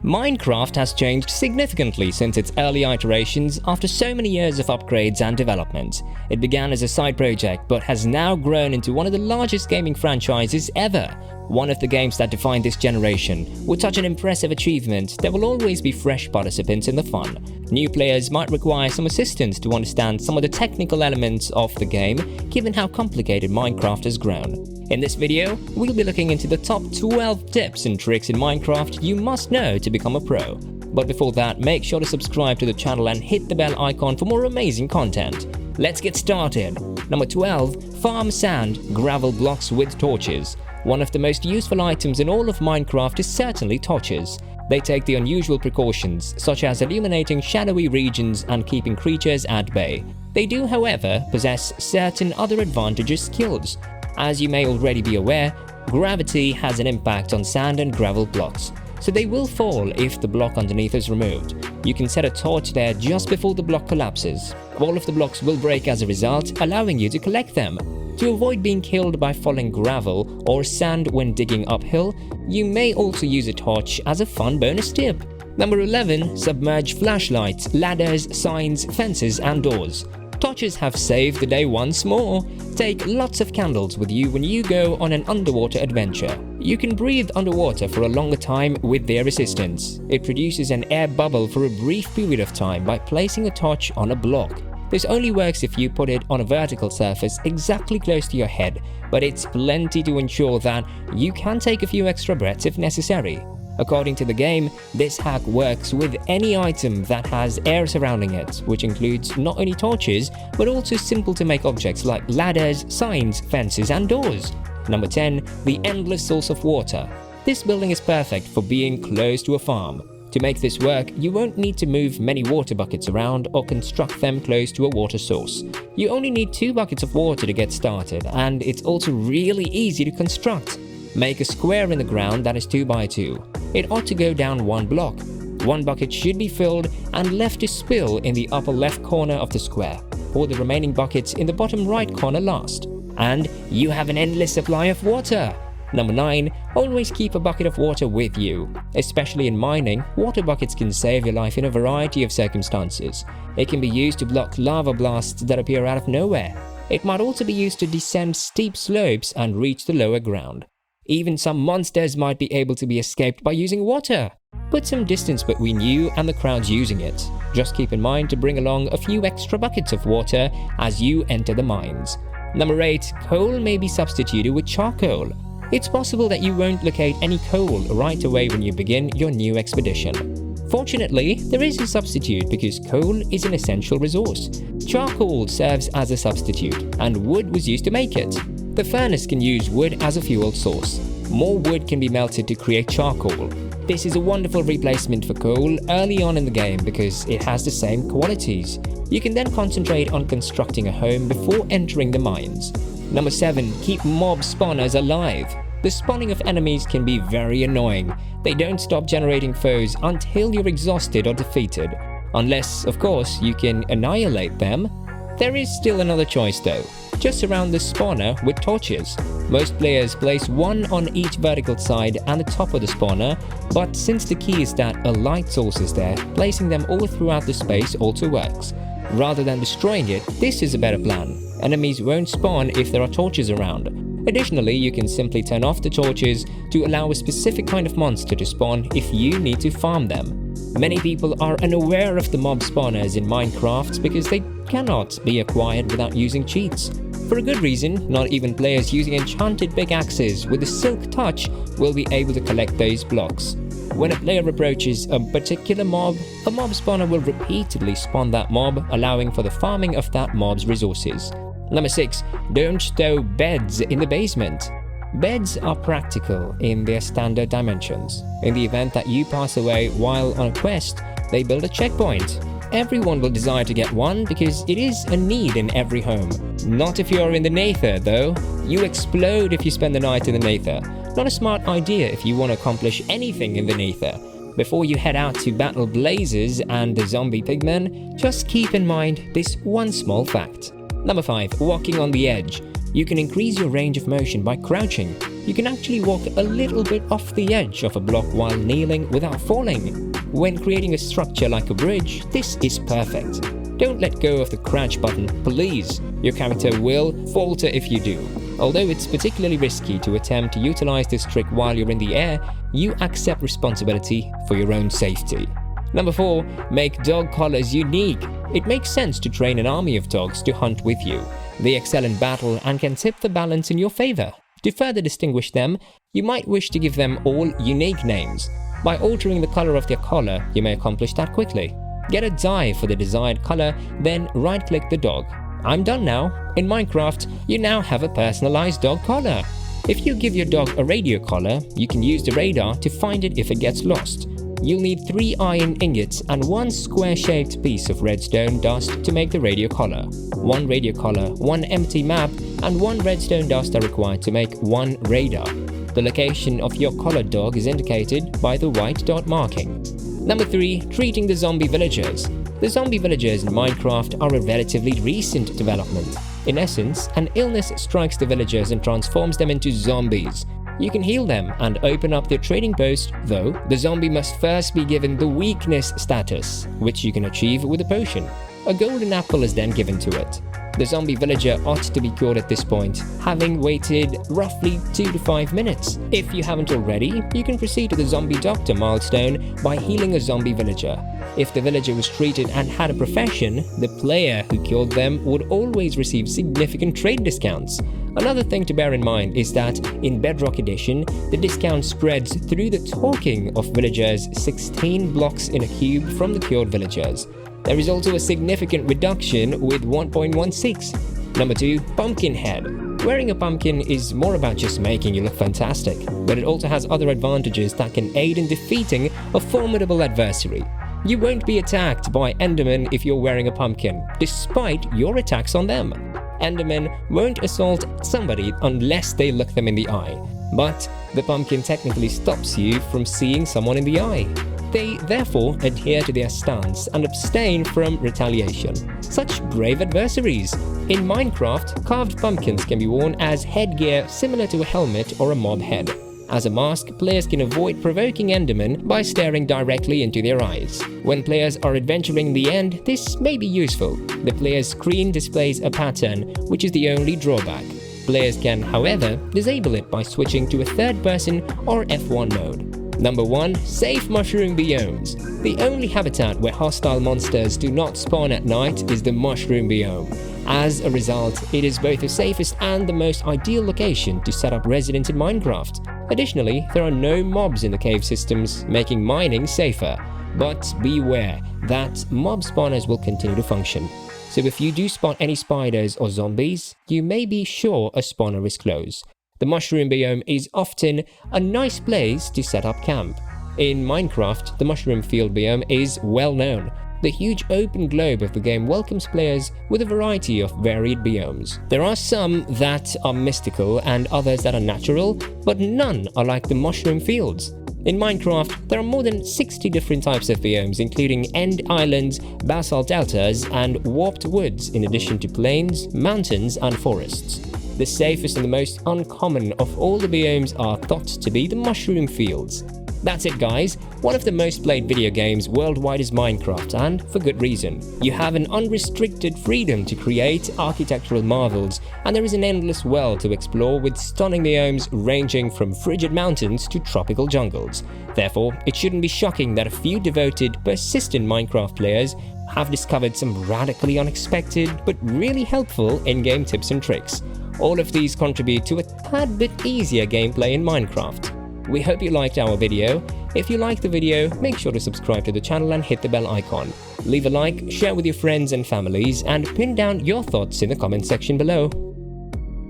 Minecraft has changed significantly since its early iterations after so many years of upgrades and development. It began as a side project but has now grown into one of the largest gaming franchises ever. One of the games that defined this generation. With such an impressive achievement, there will always be fresh participants in the fun. New players might require some assistance to understand some of the technical elements of the game, given how complicated Minecraft has grown. In this video, we'll be looking into the top 12 tips and tricks in Minecraft you must know to become a pro. But before that, make sure to subscribe to the channel and hit the bell icon for more amazing content. Let's get started. Number 12. Farm sand, gravel blocks with torches. One of the most useful items in all of Minecraft is certainly torches. They take the unusual precautions, such as illuminating shadowy regions and keeping creatures at bay. They do, however, possess certain other advantageous skills. As you may already be aware, gravity has an impact on sand and gravel blocks, so they will fall if the block underneath is removed. You can set a torch there just before the block collapses. All of the blocks will break as a result, allowing you to collect them. To avoid being killed by falling gravel or sand when digging uphill, you may also use a torch as a fun bonus tip. Number 11. Submerge flashlights, ladders, signs, fences and doors. Torches have saved the day once more. Take lots of candles with you when you go on an underwater adventure. You can breathe underwater for a longer time with their assistance. It produces an air bubble for a brief period of time by placing a torch on a block. This only works if you put it on a vertical surface exactly close to your head, but it's plenty to ensure that you can take a few extra breaths if necessary. According to the game, this hack works with any item that has air surrounding it, which includes not only torches, but also simple to make objects like ladders, signs, fences and doors. Number 10. The endless source of water. This building is perfect for being close to a farm. To make this work, you won't need to move many water buckets around or construct them close to a water source. You only need 2 buckets of water to get started, and it's also really easy to construct. Make a square in the ground that is 2 by 2. It ought to go down 1 block. 1 bucket should be filled and left to spill in the upper left corner of the square. Pour the remaining buckets in the bottom right corner last. And you have an endless supply of water. Number 9. Always keep a bucket of water with you. Especially in mining, water buckets can save your life in a variety of circumstances. It can be used to block lava blasts that appear out of nowhere. It might also be used to descend steep slopes and reach the lower ground. Even some monsters might be able to be escaped by using water. Put some distance between you and the crowds using it. Just keep in mind to bring along a few extra buckets of water as you enter the mines. Number 8. Coal may be substituted with charcoal. It's possible that you won't locate any coal right away when you begin your new expedition. Fortunately, there is a substitute because coal is an essential resource. Charcoal serves as a substitute, and wood was used to make it. The furnace can use wood as a fuel source. More wood can be melted to create charcoal. This is a wonderful replacement for coal early on in the game because it has the same qualities. You can then concentrate on constructing a home before entering the mines. Number 7. Keep mob spawners alive. The spawning of enemies can be very annoying. They don't stop generating foes until you're exhausted or defeated. Unless, of course, you can annihilate them. There is still another choice though. Just surround the spawner with torches. Most players place 1 on each vertical side and the top of the spawner, but since the key is that a light source is there, placing them all throughout the space also works. Rather than destroying it, this is a better plan. Enemies won't spawn if there are torches around. Additionally, you can simply turn off the torches to allow a specific kind of monster to spawn if you need to farm them. Many people are unaware of the mob spawners in Minecraft because they cannot be acquired without using cheats. For a good reason, not even players using enchanted pickaxes with the silk touch will be able to collect those blocks. When a player approaches a particular mob, a mob spawner will repeatedly spawn that mob, allowing for the farming of that mob's resources. Number 6. Don't stow beds in the basement. Beds are practical in their standard dimensions. In the event that you pass away while on a quest, they build a checkpoint. Everyone will desire to get one because it is a need in every home. Not if you're in the Nether though. You explode if you spend the night in the Nether. Not a smart idea if you want to accomplish anything in the Nether. Before you head out to battle blazes and the zombie pigmen, just keep in mind this one small fact. Number 5. Walking on the edge. You can increase your range of motion by crouching. You can actually walk a little bit off the edge of a block while kneeling without falling. When creating a structure like a bridge, this is perfect. Don't let go of the crouch button, please. Your character will falter if you do. Although it's particularly risky to attempt to utilize this trick while you're in the air, you accept responsibility for your own safety. Number 4. Make dog collars unique. It makes sense to train an army of dogs to hunt with you. They excel in battle and can tip the balance in your favor. To further distinguish them, you might wish to give them all unique names. By altering the color of their collar, you may accomplish that quickly. Get a dye for the desired color, then right-click the dog. I'm done now. In Minecraft, you now have a personalized dog collar. If you give your dog a radio collar, you can use the radar to find it if it gets lost. You'll need 3 iron ingots and 1 square-shaped piece of redstone dust to make the radio collar. 1 radio collar, 1 empty map, and 1 redstone dust are required to make 1 radar. The location of your collared dog is indicated by the white dot marking. Number 3. Treating the zombie villagers. The zombie villagers in Minecraft are a relatively recent development. In essence, an illness strikes the villagers and transforms them into zombies. You can heal them and open up their trading post, though the zombie must first be given the weakness status, which you can achieve with a potion. A golden apple is then given to it. The zombie villager ought to be cured at this point, having waited roughly 2 to 5 minutes. If you haven't already, you can proceed to the zombie doctor milestone by healing a zombie villager. If the villager was treated and had a profession, the player who killed them would always receive significant trade discounts. Another thing to bear in mind is that in Bedrock Edition, the discount spreads through the talking of villagers 16 blocks in a cube from the cured villagers. There is also a significant reduction with 1.16. Number 2. Pumpkin head. Wearing a pumpkin is more about just making you look fantastic, but it also has other advantages that can aid in defeating a formidable adversary. You won't be attacked by Endermen if you're wearing a pumpkin, despite your attacks on them. Endermen won't assault somebody unless they look them in the eye, but the pumpkin technically stops you from seeing someone in the eye. They therefore adhere to their stance and abstain from retaliation. Such brave adversaries! In Minecraft, carved pumpkins can be worn as headgear similar to a helmet or a mob head. As a mask, players can avoid provoking Endermen by staring directly into their eyes. When players are adventuring the end, this may be useful. The player's screen displays a pattern, which is the only drawback. Players can, however, disable it by switching to a third person or F1 mode. Number 1. Safe mushroom biomes. The only habitat where hostile monsters do not spawn at night is the mushroom biome. As a result, it is both the safest and the most ideal location to set up residence in Minecraft. Additionally, there are no mobs in the cave systems, making mining safer. But beware that mob spawners will continue to function. So if you do spot any spiders or zombies, you may be sure a spawner is close. The mushroom biome is often a nice place to set up camp. In Minecraft, the mushroom field biome is well known. The huge open globe of the game welcomes players with a variety of varied biomes. There are some that are mystical and others that are natural, but none are like the mushroom fields. In Minecraft, there are more than 60 different types of biomes, including end islands, basalt deltas, and warped woods, in addition to plains, mountains, and forests. The safest and the most uncommon of all the biomes are thought to be the mushroom fields. That's it, guys. One of the most played video games worldwide is Minecraft, and for good reason. You have an unrestricted freedom to create architectural marvels, and there is an endless world to explore with stunning biomes ranging from frigid mountains to tropical jungles. Therefore, it shouldn't be shocking that a few devoted, persistent Minecraft players have discovered some radically unexpected but really helpful in-game tips and tricks. All of these contribute to a tad bit easier gameplay in Minecraft. We hope you liked our video. If you liked the video, make sure to subscribe to the channel and hit the bell icon. Leave a like, share with your friends and families, and pin down your thoughts in the comment section below.